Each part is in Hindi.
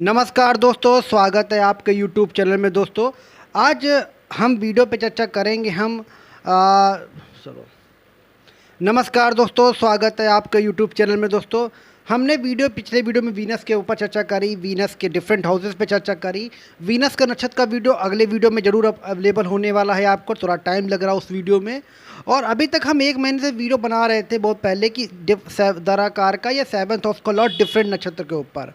नमस्कार दोस्तों, स्वागत है आपके YouTube चैनल में। दोस्तों, आज हम वीडियो पे चर्चा करेंगे। चलो नमस्कार दोस्तों, स्वागत है आपके YouTube चैनल में। दोस्तों, हमने पिछले वीडियो में वीनस के ऊपर चर्चा करी, वीनस के डिफरेंट हाउसेस पे चर्चा करी। वीनस का नक्षत्र का वीडियो अगले वीडियो में ज़रूर अवेलेबल होने वाला है। आपको थोड़ा टाइम लग रहा है उस वीडियो में। और अभी तक हम 1 महीने से वीडियो बना रहे थे बहुत पहले कि दराकार का या 7th हाउस का लॉर्ड डिफरेंट नक्षत्र के ऊपर।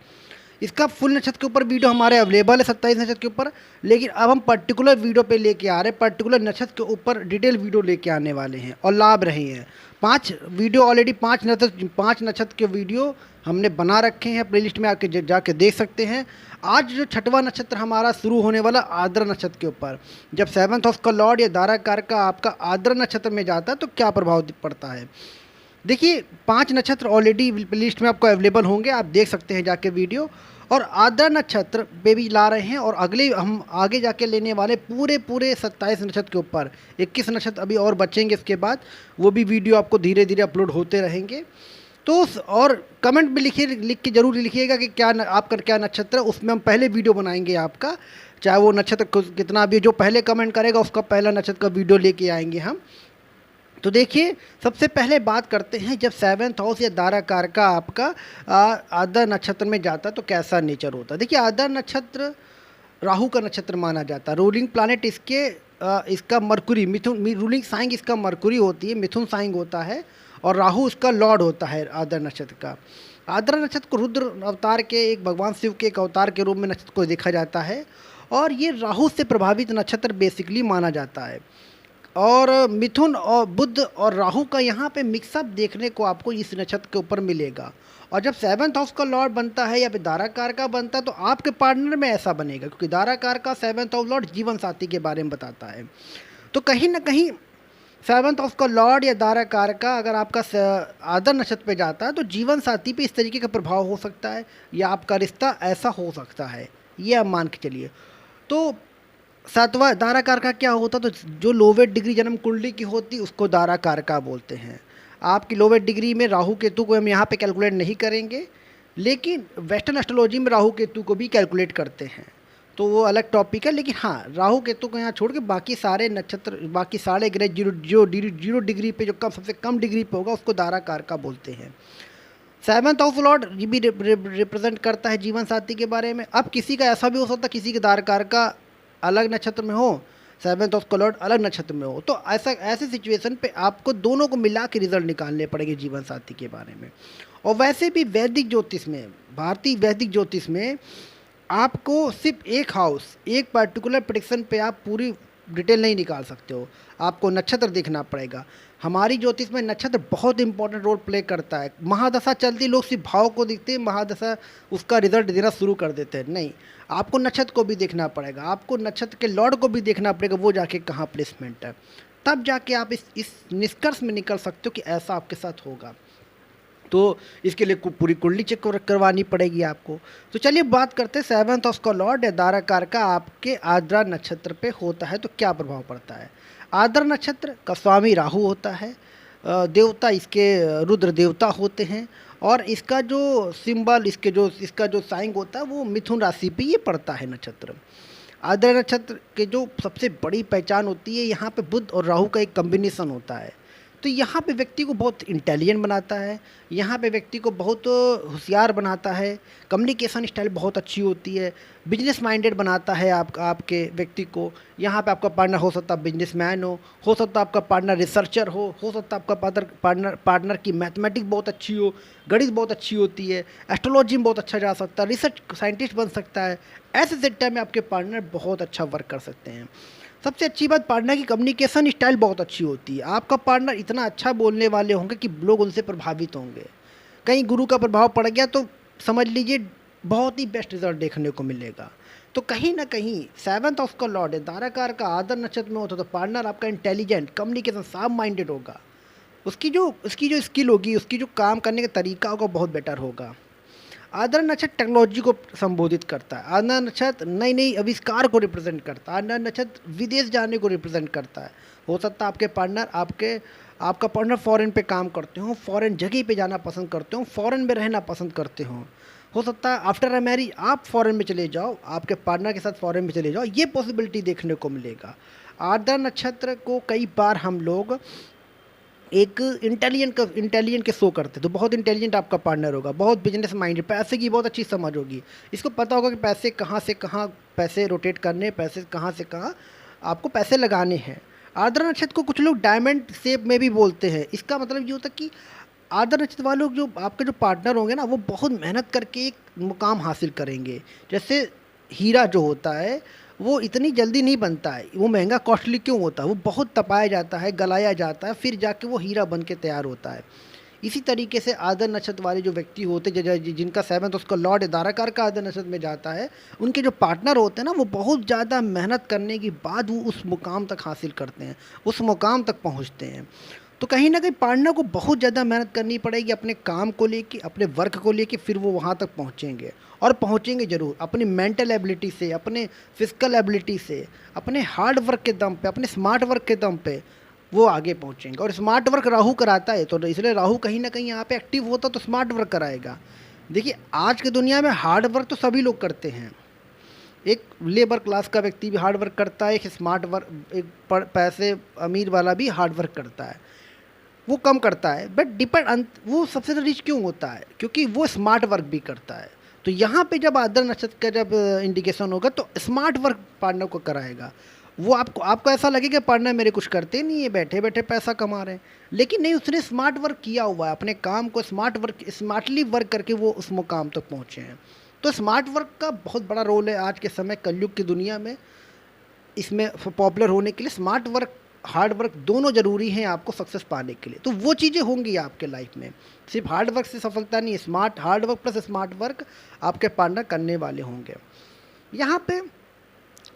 इसका फुल नक्षत्र के ऊपर वीडियो हमारे अवेलेबल है 27 नक्षत्र के ऊपर। लेकिन अब हम पर्टिकुलर वीडियो पे लेके आ रहे हैं, पर्टिकुलर नक्षत्र के ऊपर डिटेल वीडियो लेके आने वाले हैं और लाभ रहे हैं। 5 वीडियो ऑलरेडी 5 नक्षत्र के वीडियो हमने बना रखे हैं, प्लेलिस्ट में आके जाके देख सकते हैं। आज जो 6वां नक्षत्र हमारा शुरू होने वाला आर्द्रा नक्षत्र के ऊपर, जब 7th हाउस का लॉर्ड या दाराकार का आपका आर्द्रा नक्षत्र में जाता है तो क्या प्रभाव पड़ता है। देखिए, 5 नक्षत्र ऑलरेडी लिस्ट में आपको अवेलेबल होंगे, आप देख सकते हैं जाके वीडियो। और आर्द्रा नक्षत्र पे भी ला रहे हैं और अगले हम आगे जाके लेने वाले पूरे 27 नक्षत्र के ऊपर। 21 नक्षत्र अभी और बचेंगे इसके बाद, वो भी वीडियो आपको धीरे धीरे अपलोड होते रहेंगे। तो और कमेंट भी लिख के ज़रूर लिखिएगा कि आपका क्या नक्षत्र है। उसमें हम पहले वीडियो बनाएंगे आपका, चाहे वो नक्षत्र कितना भी, जो पहले कमेंट करेगा उसका पहला नक्षत्र का वीडियो लेके आएंगे हम। तो देखिए, सबसे पहले बात करते हैं, जब 7th हाउस या दाराकार का आपका आर्द्रा नक्षत्र में जाता है तो कैसा नेचर होता है। देखिए, आर्द्रा नक्षत्र राहु का नक्षत्र माना जाता है। रूलिंग प्लैनेट इसका मरकुरी, मिथुन रूलिंग साइंग इसका मरकुरी होती है, मिथुन साइंग होता है। और राहु इसका लॉर्ड होता है आर्द्रा नक्षत्र का। आर्द्रा नक्षत्र को रुद्र अवतार के एक भगवान शिव के एक अवतार के रूप में नक्षत्र को देखा जाता है। और ये राहु से प्रभावित नक्षत्र बेसिकली माना जाता है। और मिथुन और बुध और राहु का यहाँ पे मिक्सअप देखने को आपको इस नक्षत्र के ऊपर मिलेगा। और जब 7th हाउस का लॉर्ड बनता है या फिर दाराकार का बनता है तो आपके पार्टनर में ऐसा बनेगा, क्योंकि दाराकार का 7th हाउस लॉर्ड जीवन साथी के बारे में बताता है। तो कहीं ना कहीं 7th हाउस का लॉर्ड या दाराकार का अगर आपका आर्द्रा नक्षत्र पे जाता है तो जीवन साथी पे इस तरीके का प्रभाव हो सकता है, या आपका रिश्ता ऐसा हो सकता है, ये आप मान के चलिए। तो 7वां दाराकार का क्या होता, तो जो लोवेट डिग्री जन्म कुंडली की होती उसको दाराकार का बोलते हैं। आपकी लोवेट डिग्री में राहु केतु को हम यहाँ पे कैलकुलेट नहीं करेंगे, लेकिन वेस्टर्न एस्ट्रोलॉजी में राहु केतु को भी कैलकुलेट करते हैं, तो वो अलग टॉपिक है। लेकिन हाँ, राहु केतु को यहाँ छोड़ के बाकी सारे नक्षत्र, बाकी सारे ग्रह जीरो डिग्री पे जो सबसे कम डिग्री पे होगा उसको दाराकार का बोलते हैं। 7th हाउस लॉर्ड ये भी रिप्रेजेंट करता है जीवन साथी के बारे में। अब किसी का ऐसा भी हो सकता है किसी के दाराकार का अलग नक्षत्र में हो, 7th हाउस का लॉर्ड अलग नक्षत्र में हो, तो ऐसे सिचुएशन पे आपको दोनों को मिला के रिजल्ट निकालने पड़ेंगे जीवन साथी के बारे में। और वैसे भी वैदिक ज्योतिष में, भारतीय वैदिक ज्योतिष में आपको सिर्फ एक हाउस, एक पर्टिकुलर प्रेडिक्शन पे आप पूरी डिटेल नहीं निकाल सकते हो, आपको नक्षत्र देखना पड़ेगा। हमारी ज्योतिष में नक्षत्र बहुत इंपॉर्टेंट रोल प्ले करता है। महादशा चलती, लोग सिर्फ भाव को देखते हैं, महादशा उसका रिजल्ट देना शुरू कर देते हैं। नहीं, आपको नक्षत्र को भी देखना पड़ेगा, आपको नक्षत्र के लॉर्ड को भी देखना पड़ेगा, वो जाके कहाँ प्लेसमेंट है, तब जाके आप इस निष्कर्ष में निकल सकते हो कि ऐसा आपके साथ होगा। तो इसके लिए पूरी कुंडली चेक करवानी पड़ेगी आपको। तो चलिए बात करते हैं 7th हाउस का लॉर्ड या दाराकार का आपके आर्द्रा नक्षत्र पे होता है तो क्या प्रभाव पड़ता है। आर्द्रा नक्षत्र का स्वामी राहु होता है, देवता इसके रुद्र देवता होते हैं। और इसका जो सिंबल, इसका जो साइन होता है वो मिथुन राशि पे ये पड़ता है नक्षत्र। आर्द्रा नक्षत्र के जो सबसे बड़ी पहचान होती है, यहाँ पे बुध और राहु का एक कॉम्बिनेशन होता है। तो यहाँ पे व्यक्ति को बहुत इंटेलिजेंट बनाता है, यहाँ पे व्यक्ति को बहुत होशियार बनाता है, कम्युनिकेशन स्टाइल बहुत अच्छी होती है, बिजनेस माइंडेड बनाता है आपके व्यक्ति को। यहाँ पे आपका पार्टनर हो सकता है बिजनेसमैन हो सकता है आपका पार्टनर रिसर्चर हो सकता है आपका पार्टनर की मैथमेटिक्स बहुत अच्छी हो, गणित बहुत अच्छी होती है, एस्ट्रोलॉजी में बहुत अच्छा जा सकता है, रिसर्च साइंटिस्ट बन सकता है। ऐसे सेक्टर में आपके पार्टनर बहुत अच्छा वर्क कर सकते हैं। सबसे अच्छी बात, पार्टनर की कम्युनिकेशन स्टाइल बहुत अच्छी होती है। आपका पार्टनर इतना अच्छा बोलने वाले होंगे कि लोग उनसे प्रभावित होंगे। कहीं गुरु का प्रभाव पड़ गया तो समझ लीजिए बहुत ही बेस्ट रिजल्ट देखने को मिलेगा। तो कहीं ना कहीं 7th हाउस का लॉर्ड है दाराकार का आर्द्रा नक्षत्र में होता तो पार्टनर आपका इंटेलिजेंट, कम्युनिकेशन, साफ माइंडेड होगा। उसकी जो स्किल होगी, उसकी जो काम करने का तरीका होगा बहुत बेटर होगा। आर्द्रा नक्षत्र टेक्नोलॉजी को संबोधित करता है। आर्द्रा नक्षत्र नई नई आविष्कार को रिप्रेजेंट करता है। आर्द्रा नक्षत्र विदेश जाने को रिप्रेजेंट करता है। हो सकता है आपका पार्टनर फॉरेन पे काम करते हो, फॉरेन जगह पे जाना पसंद करते हो, फॉरेन में रहना पसंद करते हो हो सकता है आफ्टर अ मैरिज आप फॉरेन में चले जाओ, आपके पार्टनर के साथ फॉरेन में चले जाओ, ये पॉसिबिलिटी देखने को मिलेगा। आर्द्रा नक्षत्र को कई बार हम लोग एक इंटेलिजेंट के शो करते, तो बहुत इंटेलिजेंट आपका पार्टनर होगा, बहुत बिजनेस माइंड, पैसे की बहुत अच्छी समझ होगी, इसको पता होगा कि पैसे कहाँ से कहाँ पैसे रोटेट करने, पैसे कहाँ से कहाँ आपको पैसे लगाने हैं। आर्द्रा नक्षत्र को कुछ लोग डायमंड शेप में भी बोलते हैं। इसका मतलब ये होता है कि आर्द्रा नक्षत्र वाले लोग, जो आपके जो पार्टनर होंगे ना, वो बहुत मेहनत करके एक मुकाम हासिल करेंगे। जैसे हीरा जो होता है वो इतनी जल्दी नहीं बनता है, वो महंगा कॉस्टली क्यों होता है, वो बहुत तपाया जाता है, गलाया जाता है, फिर जाके वो हीरा बन के तैयार होता है। इसी तरीके से आर्द्रा नक्षत्र वाले जो व्यक्ति होते हैं, जिनका सेवंथ उसका लॉर्ड दाराकार का आर्द्रा नक्षत्र में जाता है, उनके जो पार्टनर होते हैं ना, वो बहुत ज़्यादा मेहनत करने के बाद वो उस मुकाम तक हासिल करते हैं, उस मुकाम तक पहुँचते हैं। तो कहीं ना कहीं पार्टनर को बहुत ज़्यादा मेहनत करनी पड़ेगी अपने काम को लेके, अपने वर्क को लेके, फिर वो वहाँ तक पहुँचेंगे, और पहुँचेंगे ज़रूर अपनी मेंटल एबिलिटी से, अपने फिजिकल एबिलिटी से, अपने हार्ड वर्क के दम पे, अपने स्मार्ट वर्क के दम पे वो आगे पहुँचेंगे। और स्मार्ट वर्क राहु कराता है, तो इसलिए राहु कहीं ना कहीं यहाँ पे एक्टिव होता तो स्मार्ट वर्क कराएगा। देखिए आज की दुनिया में हार्ड वर्क तो सभी लोग करते हैं, एक लेबर क्लास का व्यक्ति भी हार्ड वर्क करता है, एक स्मार्ट वर्क, एक पैसे अमीर वाला भी हार्ड वर्क करता है, वो कम करता है, बट डिपेंड वो सबसे ज़्यादा रिच क्यों होता है, क्योंकि वो स्मार्ट वर्क भी करता है। तो यहाँ पे जब आर्द्रा नक्षत्र का जब इंडिकेशन होगा तो स्मार्ट वर्क पार्टनर को कराएगा। वो आपको ऐसा लगेगा पार्टनर मेरे कुछ करते नहीं है, बैठे बैठे पैसा कमा रहे हैं, लेकिन नहीं, उसने स्मार्ट वर्क किया हुआ है, अपने काम को स्मार्टली वर्क करके वो उस मुकाम तक पहुँचे हैं। तो स्मार्ट वर्क का बहुत बड़ा रोल है आज के समय कलयुग की दुनिया में। इसमें पॉपुलर होने के लिए स्मार्ट वर्क, हार्ड वर्क दोनों ज़रूरी हैं आपको सक्सेस पाने के लिए। तो वो चीज़ें होंगी आपके लाइफ में, सिर्फ हार्ड वर्क से सफलता नहीं, hard work plus smart work आपके पार्टनर करने वाले होंगे। यहाँ पे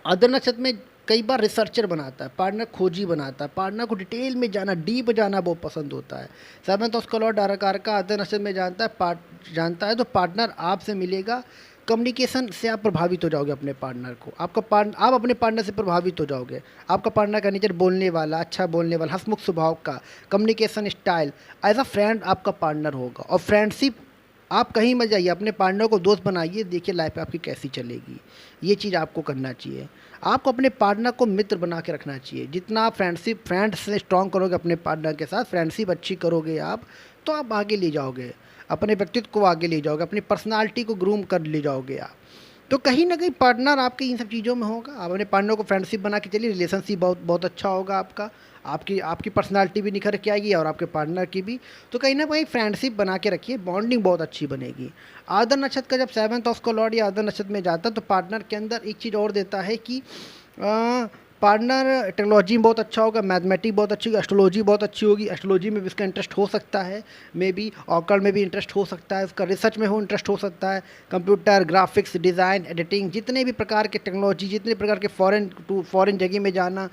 आर्द्रा नक्षत्र में कई बार रिसर्चर बनाता है पार्टनर, खोजी बनाता है पार्टनर, को डिटेल में जाना, डीप जाना बहुत पसंद होता है। सेवंथ हाउस का लॉर्ड दाराकार का आर्द्रा नक्षत्र में जानता है तो पार्टनर आपसे मिलेगा, कम्युनिकेशन से आप प्रभावित हो जाओगे अपने पार्टनर को, आप अपने पार्टनर से प्रभावित हो जाओगे। आपका पार्टनर का नेचर बोलने वाला, अच्छा बोलने वाला, हंसमुख स्वभाव का, communication style, as a friend आपका पार्टनर होगा। और फ्रेंडशिप, आप कहीं मत जाइए, अपने पार्टनर को दोस्त बनाइए, देखिए लाइफ आपकी कैसी चलेगी। ये चीज़ आपको करना चाहिए। आपको अपने पार्टनर को मित्र बना के रखना चाहिए। जितना आप फ्रेंड से स्ट्रॉन्ग करोगे अपने पार्टनर के साथ, फ्रेंडशिप अच्छी करोगे आप, तो आप आगे ले जाओगे, अपने व्यक्तित्व को आगे ले जाओगे, अपनी पर्सनालिटी को ग्रूम कर ले जाओगे आप। तो कहीं ना कहीं पार्टनर आपके इन सब चीज़ों में होगा। आप अपने पार्टनर को फ्रेंडशिप बना के चलिए, रिलेशनशिप बहुत बहुत अच्छा होगा आपका, आपकी पर्सनालिटी भी निखर के आएगी और आपके पार्टनर की भी। तो कहीं ना कहीं फ्रेंडशिप बना के रखिए, बॉन्डिंग बहुत अच्छी बनेगी। आर्द्रा नक्षत्र का जब सेवंथ हाउस का लॉर्ड या आर्द्रा नक्षत्र में जाता है तो पार्टनर के अंदर एक चीज़ और देता है कि पार्टनर टेक्नोलॉजी में बहुत अच्छा होगा, मैथमेटिक्स बहुत अच्छी होगी, एस्ट्रोलॉजी बहुत अच्छी होगी, एस्ट्रोलॉजी में भी उसका इंटरेस्ट हो सकता है, मे बी ऑकल्ट में भी इंटरेस्ट हो सकता है, उसका रिसर्च में हो इंटरेस्ट हो सकता है, कंप्यूटर ग्राफिक्स, डिज़ाइन, एडिटिंग, जितने भी प्रकार के टेक्नोलॉजी, जितने प्रकार के फॉरेन जगह में जाना,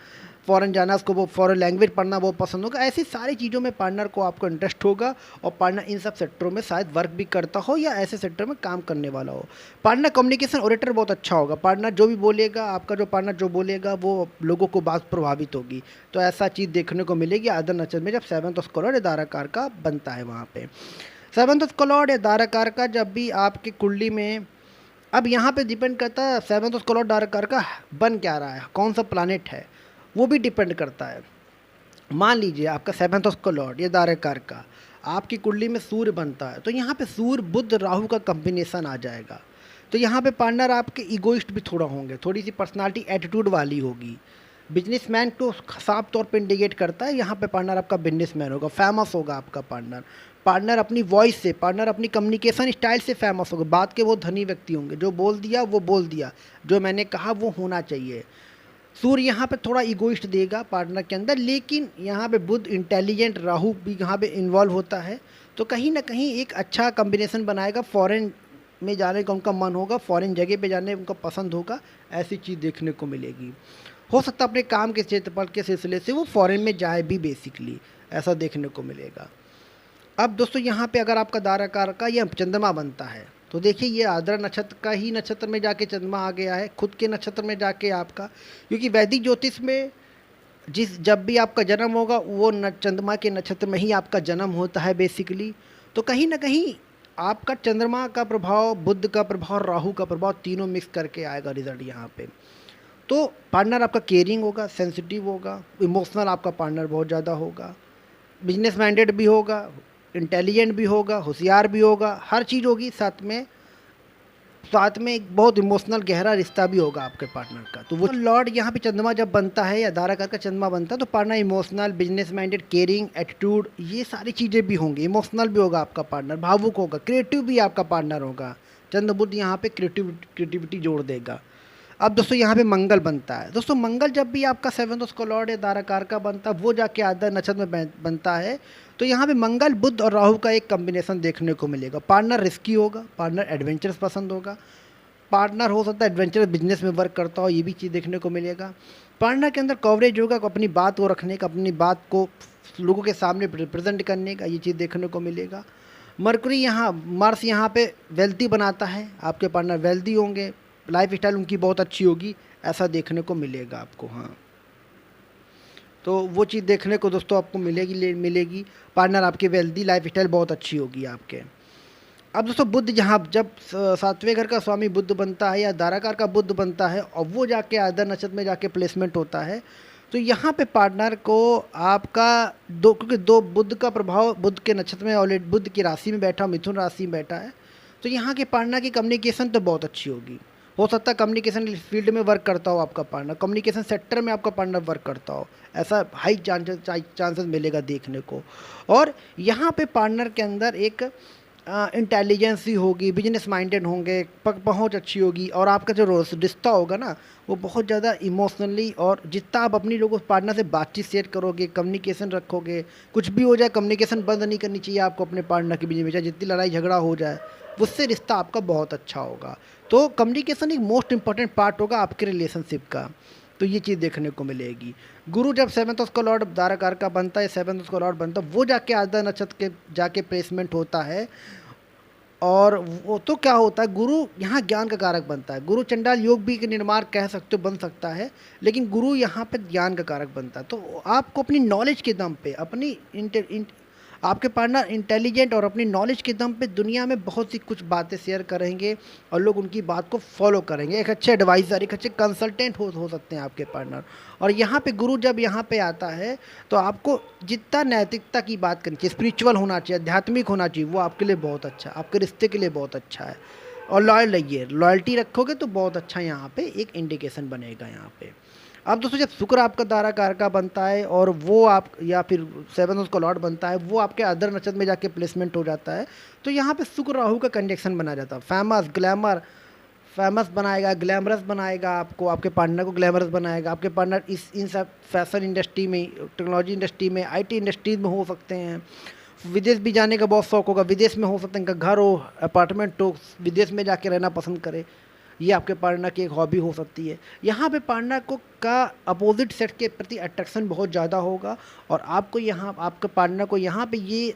उसको वो फॉरेन लैंग्वेज पढ़ना बहुत पसंद होगा। ऐसी सारी चीज़ों में पार्टनर को आपको इंटरेस्ट होगा, और पार्टनर इन सब सेक्टरों में शायद वर्क भी करता हो या ऐसे सेक्टर में काम करने वाला हो। पार्टनर कम्युनिकेशन ओरेटर बहुत अच्छा होगा, पार्टनर जो भी बोलेगा, आपका जो पार्टनर जो बोलेगा वो लोगों को बात प्रभावित होगी। तो ऐसा चीज़ देखने को मिलेगी आर्द्रा नक्षत्र में जब सेवंथ हाउस का लॉर्ड दाराकार का बनता है। वहाँ पे सेवंथ हाउस का लॉर्ड या दाराकार का जब भी आपकी कुंडली में, अब यहाँ पे डिपेंड करता है सेवंथ हाउस का लॉर्ड दाराकार का बन क्या रहा है, कौन सा प्लानेट है, वो भी डिपेंड करता है। मान लीजिए आपका सेवंथ हाउस का लॉर्ड या दाराकार का आपकी कुंडली में सूर्य बनता है, तो यहाँ पे सूर्य बुध राहु का कॉम्बिनेशन आ जाएगा। तो यहाँ पे पार्टनर आपके ईगोइस्ट भी थोड़ा होंगे, थोड़ी सी पर्सनालिटी एटीट्यूड वाली होगी। बिजनेसमैन को साफ तौर पे इंडिकेट करता है, यहाँ पे पार्टनर आपका बिजनेसमैन होगा, फेमस होगा आपका पार्टनर अपनी वॉइस से, पार्टनर अपनी कम्युनिकेशन स्टाइल से फेमस होगा। बात के वो धनी व्यक्ति होंगे, जो बोल दिया वो बोल दिया, जो मैंने कहा वो होना चाहिए। सूर्य यहाँ पे थोड़ा ईगोइस्ट देगा पार्टनर के अंदर, लेकिन यहाँ पे बुध इंटेलिजेंट, राहु भी यहाँ पे इन्वॉल्व होता है, तो कहीं ना कहीं एक अच्छा कॉम्बिनेशन बनाएगा। फॉरेन में जाने का उनका मन होगा, फॉरेन जगह पे जाने उनका पसंद होगा, ऐसी चीज़ देखने को मिलेगी। हो सकता है अपने काम के क्षेत्रफल के सिलसिले से वो फॉरेन में जाए भी, बेसिकली ऐसा देखने को मिलेगा। अब दोस्तों यहाँ पे अगर आपका दाराकार का यह चंद्रमा बनता है, तो देखिए ये आर्द्रा नक्षत्र का ही नक्षत्र में जाके चंद्रमा आ गया है, खुद के नक्षत्र में जाके आपका, क्योंकि वैदिक ज्योतिष में जब भी आपका जन्म होगा वो चंद्रमा के नक्षत्र में ही आपका जन्म होता है बेसिकली। तो कहीं ना कहीं आपका चंद्रमा का प्रभाव, बुध का प्रभाव, राहु का प्रभाव तीनों मिक्स करके आएगा रिजल्ट यहाँ पे। तो पार्टनर आपका केयरिंग होगा, सेंसिटिव होगा, इमोशनल आपका पार्टनर बहुत ज़्यादा होगा, बिजनेस माइंडेड भी होगा, इंटेलिजेंट भी होगा, होशियार भी होगा, हर चीज़ होगी। साथ में एक बहुत इमोशनल गहरा रिश्ता भी होगा आपके पार्टनर का। तो वो लॉर्ड यहाँ पे चंद्रमा जब बनता है या धाराकार का चंद्रमा बनता है तो partner emotional, business minded, caring, attitude, ये सारी चीज़ें भी होंगी। इमोशनल भी होगा आपका पार्टनर, भावुक होगा, क्रिएटिव भी आपका पार्टनर होगा। चंद्र बुध यहाँ पे क्रिएटिविटी जोड़ देगा। अब दोस्तों यहाँ पे मंगल बनता है। दोस्तों मंगल जब भी आपका 7th हाउस का लॉर्ड या धाराकार का बनता है, वो जाके आधा नक्षत्र में बनता है, तो यहाँ पे मंगल, बुध और राहु का एक कॉम्बिनेशन देखने को मिलेगा। पार्टनर रिस्की होगा, पार्टनर एडवेंचरस पसंद होगा, पार्टनर हो सकता है एडवेंचरस बिजनेस में वर्क करता हो, ये भी चीज़ देखने को मिलेगा। पार्टनर के अंदर कवरेज होगा, अपनी बात को रखने का, अपनी बात को लोगों के सामने रिप्रेजेंट करने का, ये चीज़ देखने को मिलेगा। मार्स यहाँ पे वेल्थी बनाता है, आपके पार्टनर वेल्थी होंगे, लाइफ स्टाइल उनकी बहुत अच्छी होगी, ऐसा देखने को मिलेगा आपको। हाँ, तो वो चीज़ देखने को दोस्तों आपको मिलेगी। पार्टनर आपके वेल्थी, लाइफ स्टाइल बहुत अच्छी होगी आपके। अब दोस्तों बुध यहाँ जब 7वें घर का स्वामी बुध बनता है या धाराकार का बुध बनता है और वो जाके आधा नक्षत्र में जाके प्लेसमेंट होता है, तो यहाँ पे पार्टनर को आपका क्योंकि दो बुध का प्रभाव बुध के नक्षत्र में ऑलरेडी बुध की राशि में बैठा, मिथुन राशि में बैठा है, तो यहाँ के पार्टनर की कम्युनिकेशन तो बहुत अच्छी होगी। हो सकता है कम्युनिकेशन फील्ड में वर्क करता हो आपका पार्टनर, कम्युनिकेशन सेक्टर में आपका पार्टनर वर्क करता हो, ऐसा हाई चांसेस मिलेगा देखने को। और यहाँ पे पार्टनर के अंदर एक इंटेलिजेंस ही होगी, बिजनेस माइंडेड होंगे, पहुंच अच्छी होगी, और आपका जो रिश्ता होगा ना वो बहुत ज़्यादा इमोशनली, और जितना आप अपनी लोगों पार्टनर से बातचीत शेयर करोगे, कम्युनिकेशन रखोगे, कुछ भी हो जाए कम्युनिकेशन बंद नहीं करनी चाहिए आपको अपने पार्टनर के बीच में, चाहे जितनी लड़ाई झगड़ा हो जाए, उससे रिश्ता आपका बहुत अच्छा होगा। तो कम्युनिकेशन एक मोस्ट इंपॉर्टेंट पार्ट होगा आपके रिलेशनशिप का, तो ये चीज़ देखने को मिलेगी। गुरु जब 7th हाउस का लॉर्ड धाराकार का बनता है, 7th हाउस का लॉर्ड बनता है, वो जाके आधा नक्षत्र के जाके प्लेसमेंट होता है, और वो तो क्या होता है, गुरु यहाँ ज्ञान का कारक बनता है। गुरु चंडाल योग भी के निर्माण कह सकते हो, बन सकता है, लेकिन गुरु यहाँ पे ज्ञान का कारक बनता है। तो आपको अपनी नॉलेज के दम पे, आपके पार्टनर इंटेलिजेंट और अपनी नॉलेज के दम पे दुनिया में बहुत सी कुछ बातें शेयर करेंगे और लोग उनकी बात को फॉलो करेंगे। एक अच्छे एडवाइज़र, एक अच्छे कंसल्टेंट हो सकते हैं आपके पार्टनर। और यहाँ पे गुरु जब यहाँ पे आता है तो आपको जितना नैतिकता की बात करनी चाहिए, स्पिरिचुअल होना चाहिए, आध्यात्मिक होना चाहिए, वो आपके लिए बहुत अच्छा है, आपके रिश्ते के लिए बहुत अच्छा है। और लॉयल रहिए, लॉयल्टी रखोगे तो बहुत अच्छा यहाँ पे एक इंडिकेशन बनेगा यहाँ पे। अब दोस्तों जब शुक्र आपका धाराकार का बनता है और वो आप या फिर 7th हाउस का लॉर्ड बनता है, वो आपके अदर नक्षत्र में जाके प्लेसमेंट हो जाता है, तो यहाँ पे शुक्र राहु का कंजक्शन बना जाता है। फेमस बनाएगा, ग्लैमरस बनाएगा आपको, आपके पार्टनर को ग्लैमरस बनाएगा। आपके पार्टनर इन सब फैशन इंडस्ट्री में, टेक्नोलॉजी इंडस्ट्री में, IT इंडस्ट्रीज में हो सकते हैं। विदेश भी जाने का बहुत शौक होगा, विदेश में हो सकता है इनका घर हो, अपार्टमेंट हो, विदेश में जाके रहना पसंद करे, ये आपके पार्टनर की एक हॉबी हो सकती है। यहाँ पे पार्टनर को का अपोजिट सेट के प्रति अट्रैक्शन बहुत ज़्यादा होगा, और आपको यहाँ आपके पार्टनर को यहाँ पे ये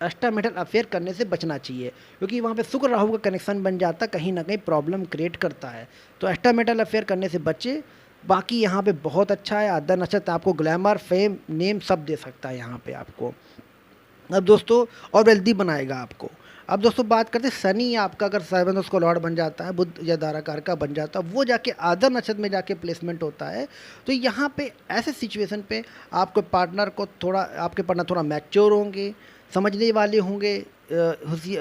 एक्स्ट्रा मैरिटल अफेयर करने से बचना चाहिए, क्योंकि वहाँ पे शुक्र राहु का कनेक्शन बन जाता, कहीं ना कहीं प्रॉब्लम क्रिएट करता है। तो एक्स्ट्रा मैरिटल अफेयर करने से बचे। बाकी यहाँ पे बहुत अच्छा है, आधा नक्षत्र आपको ग्लैमर, फेम, नेम सब दे सकता है यहाँ पे आपको। अब दोस्तों और वेल्दी बनाएगा आपको। अब दोस्तों बात करते हैं शनि आपका अगर 7th हाउस का लॉर्ड बन जाता है, बुध या धाराकार का बन जाता है, वो जाके आधा नक्षत्र में जाके प्लेसमेंट होता है, तो यहाँ पे ऐसे सिचुएशन पे आपके पार्टनर थोड़ा मैच्योर होंगे, समझने वाले होंगे,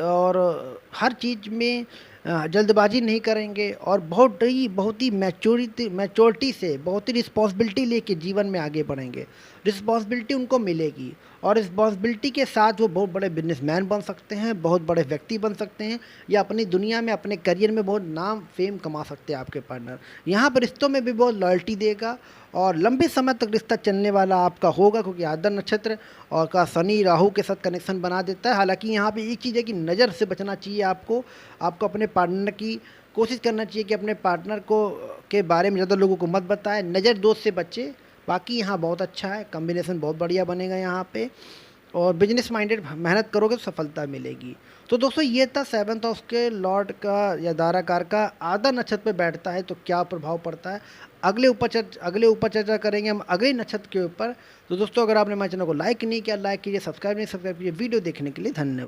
और हर चीज़ में जल्दबाजी नहीं करेंगे, और बहुत ही मैच्योरिटी से, बहुत ही रिस्पॉन्सिबिलिटी लेके जीवन में आगे बढ़ेंगे। रिस्पॉन्सिबिलिटी उनको मिलेगी, और रिस्पॉन्सिबिलिटी के साथ वो बहुत बड़े बिजनेसमैन बन सकते हैं, बहुत बड़े व्यक्ति बन सकते हैं, या अपनी दुनिया में, अपने करियर में बहुत नाम फेम कमा सकते हैं आपके पार्टनर। यहाँ पर रिश्तों में भी बहुत लॉयल्टी देगा, और लंबे समय तक रिश्ता चलने वाला आपका होगा, क्योंकि आधा नक्षत्र और का शनि राहु के साथ कनेक्शन बना देता है। हालांकि यहाँ पे एक चीज़ है कि नज़र से बचना चाहिए आपको अपने पार्टनर की कोशिश करना चाहिए कि अपने पार्टनर को के बारे में ज़्यादा लोगों को मत बताएं, नज़र दोस्त से बचे। बाकी यहाँ बहुत अच्छा है, कॉम्बिनेशन बहुत बढ़िया बनेगा यहाँ पे, और बिजनेस माइंडेड मेहनत करोगे तो सफलता मिलेगी। तो दोस्तों ये था 7th हाउस के लॉर्ड का या धाराकार का आधा नक्षत्र पे बैठता है तो क्या प्रभाव पड़ता है। अगले ऊपर चर्चा करेंगे हम अगले नक्षत्र के ऊपर। तो दोस्तों अगर आपने हमारे चैनल को लाइक नहीं किया, लाइक कीजिए, सब्सक्राइब कीजिए। वीडियो देखने के लिए धन्यवाद।